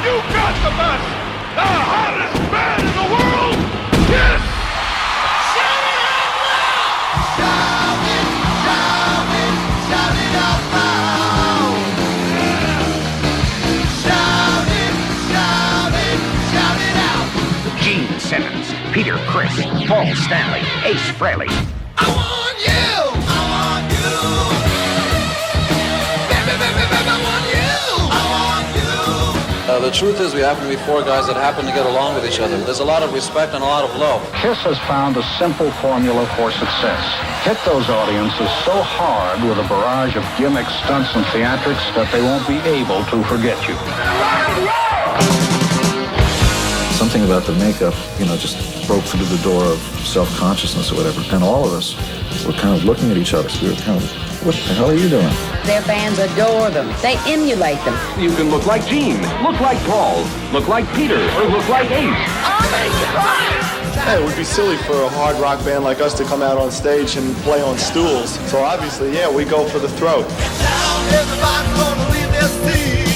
You got the best, the hottest band in the world, Kiss! Shout it out loud! Shout it, shout it, shout it out loud! Shout it, shout it, shout it out! Gene Simmons, Peter Criss, Paul Stanley, Ace Frehley. I want you! I want you! Baby, baby, baby, I want you! I want you! The truth is we happen to be four guys that happen to get along with each other. There's a lot of respect and a lot of love. Kiss has found a simple formula for success. Hit those audiences so hard with a barrage of gimmicks, stunts, and theatrics that they won't be able to forget you. Something about the makeup, just broke through the door of self-consciousness or whatever. And all of us were kind of looking at each other. So we were kind of, what the hell are you doing? Their fans adore them. They emulate them. You can look like Gene, look like Paul, look like Peter, or look like Ace. Hey, it would be silly for a hard rock band like us to come out on stage and play on stools. So obviously, yeah, we go for the throat. Down, everybody's gonna leave their seat.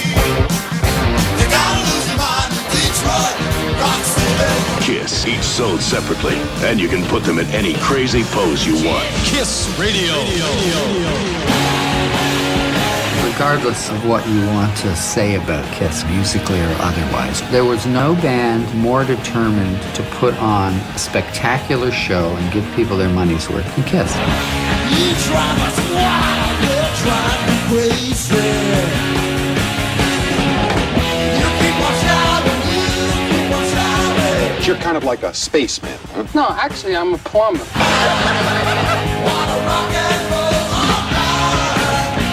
You gotta lose your mind in Detroit, Rock City. Kiss, each sold separately, and you can put them in any crazy pose you want. Kiss Radio. Regardless of what you want to say about Kiss, musically or otherwise, there was no band more determined to put on a spectacular show and give people their money's worth than Kiss. You drive us wild, we'll drive you crazy. You keep on shouting, you keep on shouting. You're kind of like a spaceman, huh? No, actually, I'm a plumber. Wanna rock and roll all night,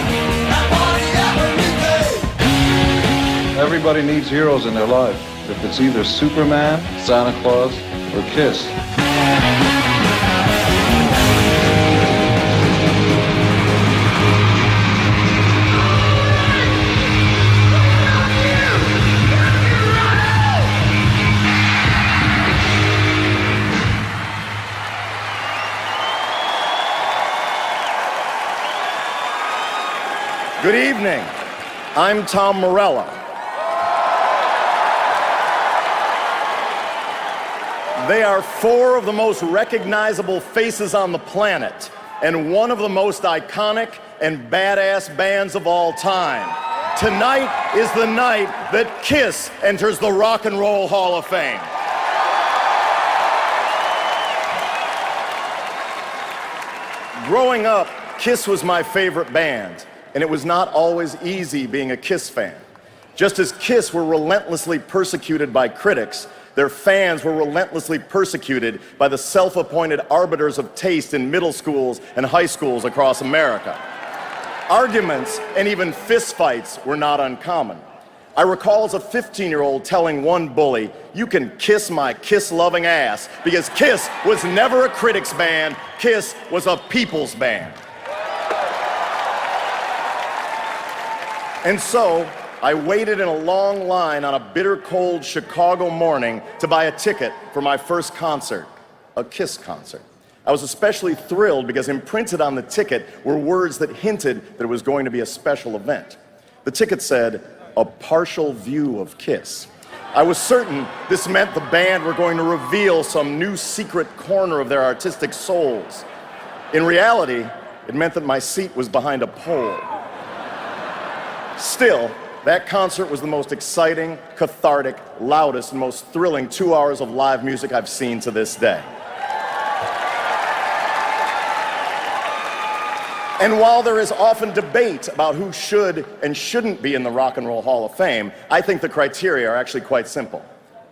and party every day. Everybody needs heroes in their life. If it's either Superman, Santa Claus, or Kiss. Good evening. I'm Tom Morello. They are four of the most recognizable faces on the planet and one of the most iconic and badass bands of all time. Tonight is the night that Kiss enters the Rock and Roll Hall of Fame. Growing up, Kiss was my favorite band, and it was not always easy being a Kiss fan. Just as Kiss were relentlessly persecuted by critics, their fans were relentlessly persecuted by the self-appointed arbiters of taste in middle schools and high schools across America. Arguments and even fistfights were not uncommon. I recall as a 15-year-old telling one bully, "You can kiss my Kiss-loving ass," because Kiss was never a critics band, Kiss was a people's band. And so, I waited in a long line on a bitter cold Chicago morning to buy a ticket for my first concert, a Kiss concert. I was especially thrilled because imprinted on the ticket were words that hinted that it was going to be a special event. The ticket said, "A partial view of Kiss." I was certain this meant the band were going to reveal some new secret corner of their artistic souls. In reality, it meant that my seat was behind a pole. Still, that concert was the most exciting, cathartic, loudest, and most thrilling 2 hours of live music I've seen to this day. And while there is often debate about who should and shouldn't be in the Rock and Roll Hall of Fame, I think the criteria are actually quite simple.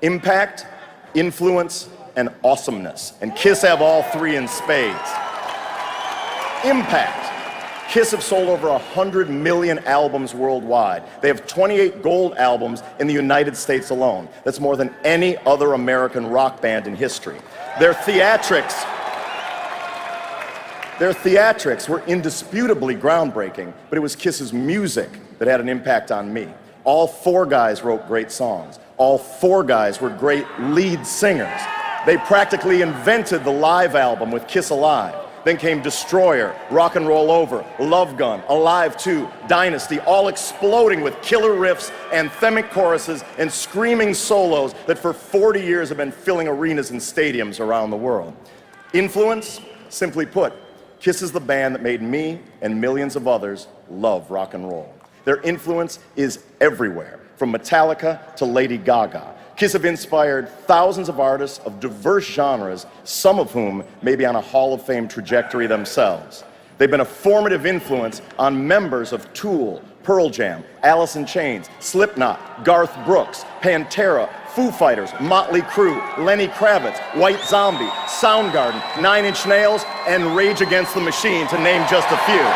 Impact, influence, and awesomeness. And Kiss have all three in spades. Impact. Kiss have sold over 100 million albums worldwide. They have 28 gold albums in the United States alone. That's more than any other American rock band in history. Their theatrics were indisputably groundbreaking, but it was Kiss's music that had an impact on me. All four guys wrote great songs. All four guys were great lead singers. They practically invented the live album with Kiss Alive. Then came Destroyer, Rock and Roll Over, Love Gun, Alive 2, Dynasty, all exploding with killer riffs, anthemic choruses, and screaming solos that for 40 years have been filling arenas and stadiums around the world. Influence? Simply put, Kiss is the band that made me and millions of others love rock and roll. Their influence is everywhere, from Metallica to Lady Gaga. Kiss have inspired thousands of artists of diverse genres, some of whom may be on a Hall of Fame trajectory themselves. They've been a formative influence on members of Tool, Pearl Jam, Alice in Chains, Slipknot, Garth Brooks, Pantera, Foo Fighters, Motley Crue, Lenny Kravitz, White Zombie, Soundgarden, Nine Inch Nails, and Rage Against the Machine, to name just a few.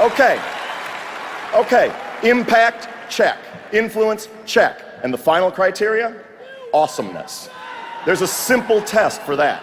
Okay. Impact, check. Influence, check. And the final criteria? Awesomeness. There's a simple test for that.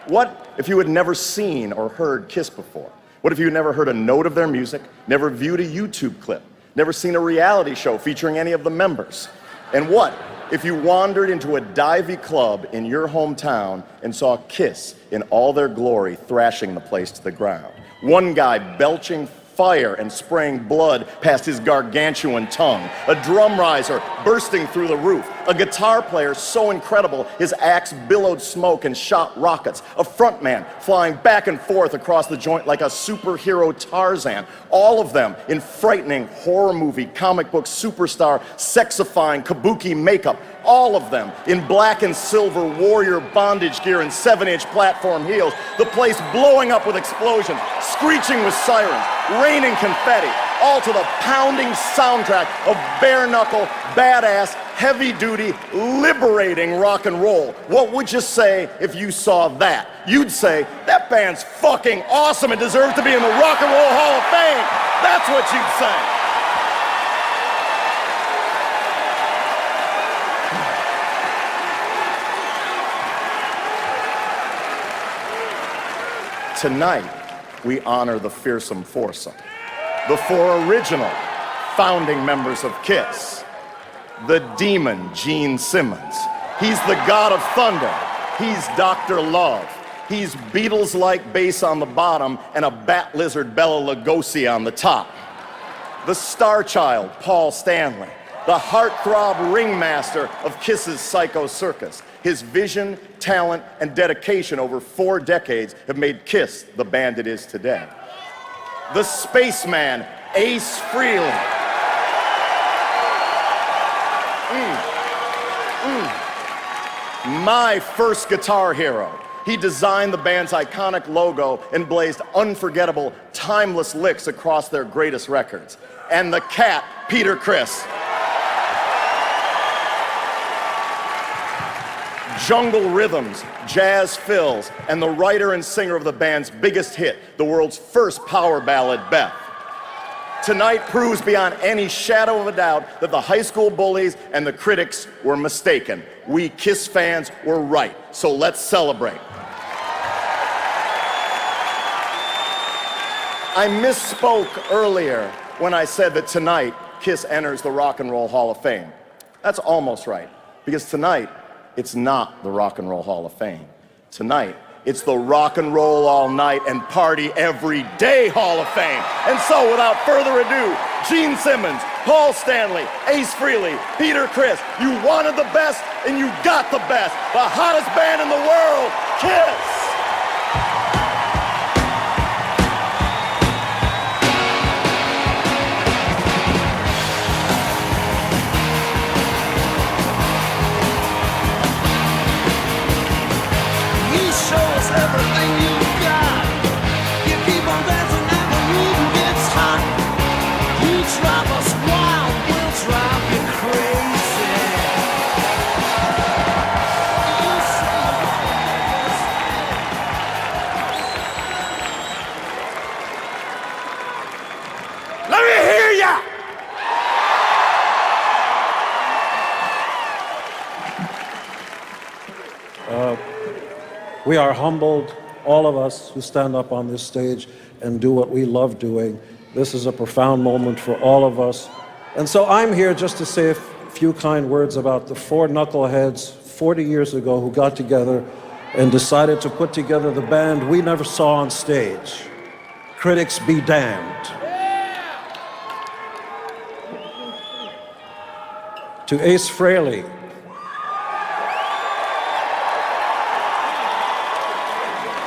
What if you had never seen or heard Kiss before? What if you had never heard a note of their music, never viewed a YouTube clip, never seen a reality show featuring any of the members? And what if you wandered into a divey club in your hometown and saw Kiss in all their glory thrashing the place to the ground? One guy belching fire and spraying blood past his gargantuan tongue, a drum riser bursting through the roof, a guitar player so incredible his axe billowed smoke and shot rockets, a frontman flying back and forth across the joint like a superhero Tarzan, all of them in frightening horror movie, comic book superstar, sexifying kabuki makeup, all of them in black and silver warrior bondage gear and 7-inch platform heels, the place blowing up with explosions, screeching with sirens, raining confetti, all to the pounding soundtrack of bare-knuckle, badass, heavy-duty, liberating rock and roll. What would you say if you saw that? You'd say, that band's fucking awesome and deserves to be in the Rock and Roll Hall of Fame. That's what you'd say. Tonight, we honor the fearsome foursome, the four original founding members of Kiss. The demon, Gene Simmons. He's the god of thunder. He's Dr. Love. He's Beatles-like bass on the bottom and a bat lizard Bela Lugosi on the top. The star child, Paul Stanley. The heartthrob ringmaster of Kiss's Psycho Circus. His vision, talent, and dedication over 4 decades have made Kiss the band it is today. The spaceman, Ace Frehley. My first guitar hero. He designed the band's iconic logo and blazed unforgettable, timeless licks across their greatest records. And the cat, Peter Criss. Jungle rhythms, jazz fills, and the writer and singer of the band's biggest hit, the world's first power ballad, Beth. Tonight proves beyond any shadow of a doubt that the high school bullies and the critics were mistaken. We Kiss fans were right, so let's celebrate. I misspoke earlier when I said that tonight Kiss enters the Rock and Roll Hall of Fame. That's almost right, because tonight, it's not the Rock and Roll Hall of Fame. Tonight, it's the Rock and Roll All Night and Party Every Day Hall of Fame. And so, without further ado, Gene Simmons, Paul Stanley, Ace Frehley, Peter Criss, you wanted the best and you got the best. The hottest band in the world, Kiss! Everything you got, you keep on dancing and the rhythm gets hot. You drive us wild, we'll drive you crazy. You say let me hear ya! We are humbled, all of us who stand up on this stage and do what we love doing. This is a profound moment for all of us. And so I'm here just to say a few kind words about the 4 knuckleheads, 40 years ago who got together and decided to put together the band we never saw on stage. Critics be damned. To Ace Frehley,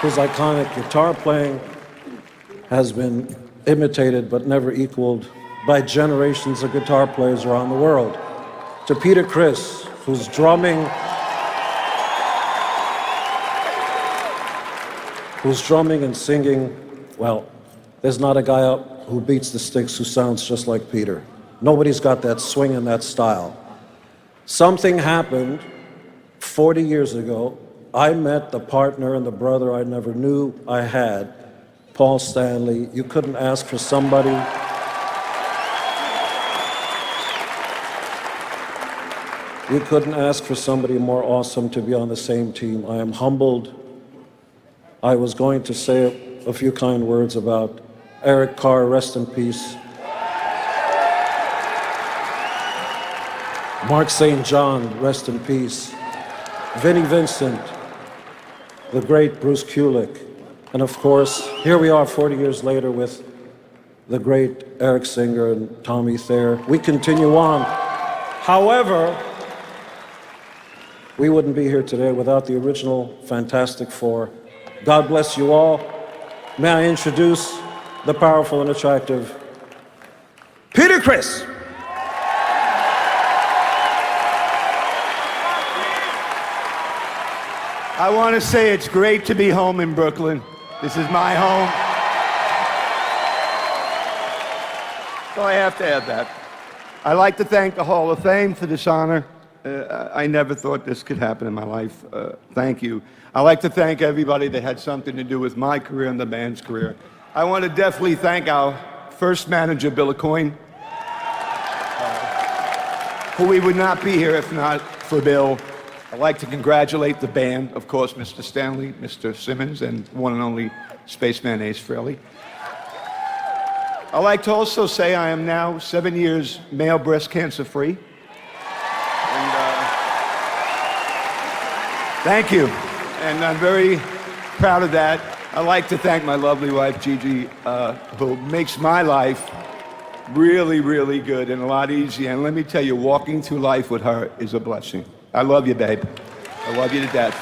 whose iconic guitar playing has been imitated but never equaled by generations of guitar players around the world. To Peter Criss, whose drumming and singing, well, there's not a guy out who beats the sticks who sounds just like Peter. Nobody's got that swing and that style. Something happened 40 years ago. I met the partner and the brother I never knew I had, Paul Stanley. You couldn't ask for somebody more awesome to be on the same team. I am humbled. I was going to say a few kind words about Eric Carr, rest in peace. Mark St. John, rest in peace. Vinnie Vincent, the great Bruce Kulick. And of course, here we are 40 years later with the great Eric Singer and Tommy Thayer. We continue on. However, we wouldn't be here today without the original Fantastic Four. God bless you all. May I introduce the powerful and attractive Peter Criss. I want to say it's great to be home in Brooklyn. This is my home. So I have to add that. I'd like to thank the Hall of Fame for this honor. I never thought this could happen in my life. Thank you. I'd like to thank everybody that had something to do with my career and the band's career. I want to definitely thank our first manager, Bill Aucoin, who we would not be here if not for Bill. I'd like to congratulate the band, of course, Mr. Stanley, Mr. Simmons, and one and only Spaceman Ace Frehley. I'd like to also say I am now 7 years male breast cancer free. Thank you, and I'm very proud of that. I'd like to thank my lovely wife, Gigi, who makes my life really, really good and a lot easier. And let me tell you, walking through life with her is a blessing. I love you, babe. I love you to death.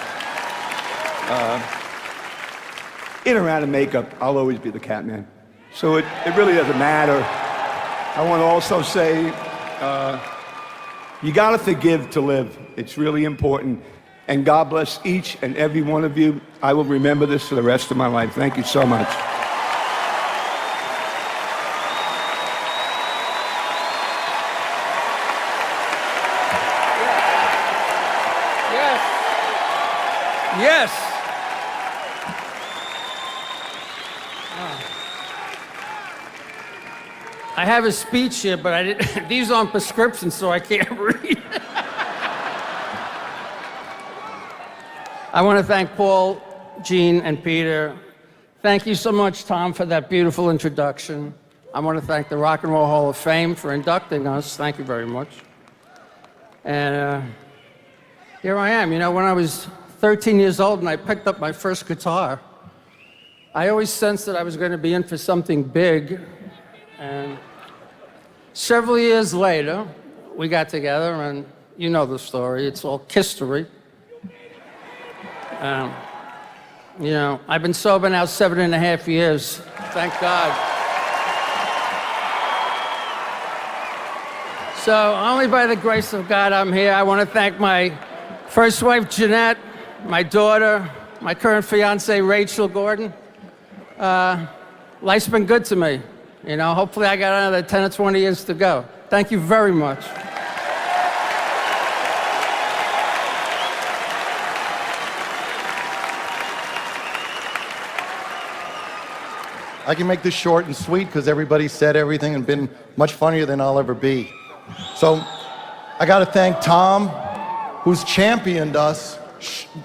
In or out of makeup, I'll always be the Catman. So it really doesn't matter. I want to also say, you got to forgive to live. It's really important. And God bless each and every one of you. I will remember this for the rest of my life. Thank you so much. Yes. I have a speech here, but I didn't. These aren't prescriptions, so I can't read. I want to thank Paul, Gene, and Peter. Thank you so much, Tom, for that beautiful introduction. I want to thank the Rock and Roll Hall of Fame for inducting us. Thank you very much. And here I am. You know, when I was 13 years old and I picked up my first guitar, I always sensed that I was going to be in for something big. And several years later, we got together, and you know the story. It's all history. You know, I've been sober now 7.5 years. Thank God. So only by the grace of God I'm here. I want to thank my first wife, Jeanette, my daughter, my current fiance, Rachel Gordon. Life's been good to me. You know, hopefully I got another 10 or 20 years to go. Thank you very much. I can make this short and sweet because everybody said everything and been much funnier than I'll ever be. So I got to thank Tom, who's championed us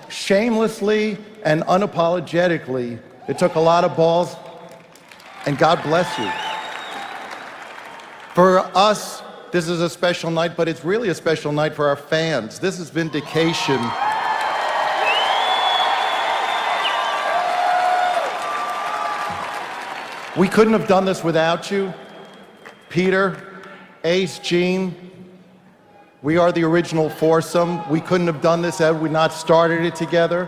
shamelessly and unapologetically. It took a lot of balls, and God bless you. For us this is a special night, but it's really a special night for our fans. This is vindication. We couldn't have done this without you. Peter, Ace, Gene, we are the original foursome. We couldn't have done this had we not started it together.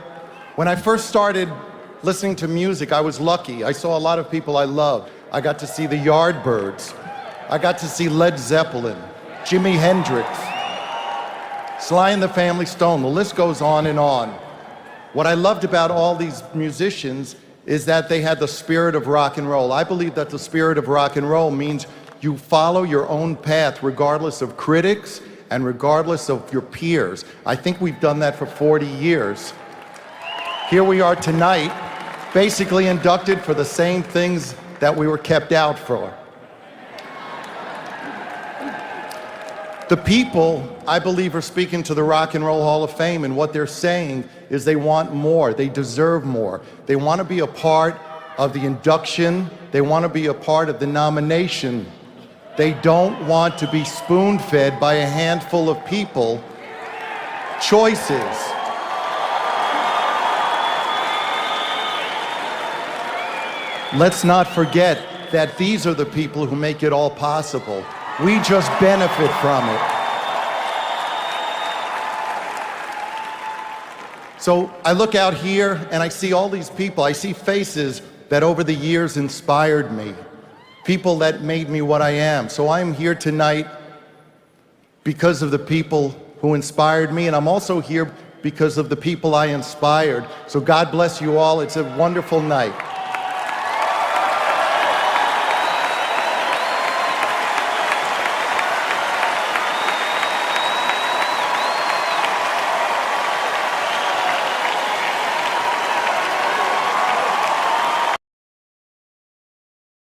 When I first started listening to music, I was lucky. I saw a lot of people I loved. I got to see the Yardbirds. I got to see Led Zeppelin, Jimi Hendrix, Sly and the Family Stone. The list goes on and on. What I loved about all these musicians is that they had the spirit of rock and roll. I believe that the spirit of rock and roll means you follow your own path regardless of critics and regardless of your peers. I think we've done that for 40 years. Here we are tonight, basically inducted for the same things that we were kept out for. The people, I believe, are speaking to the Rock and Roll Hall of Fame, and what they're saying is they want more, they deserve more. They want to be a part of the induction, they want to be a part of the nomination. They don't want to be spoon-fed by a handful of people. Choices. Let's not forget that these are the people who make it all possible. We just benefit from it. So I look out here and I see all these people. I see faces that over the years inspired me. People that made me what I am. So I'm here tonight because of the people who inspired me, and I'm also here because of the people I inspired. So God bless you all. It's a wonderful night.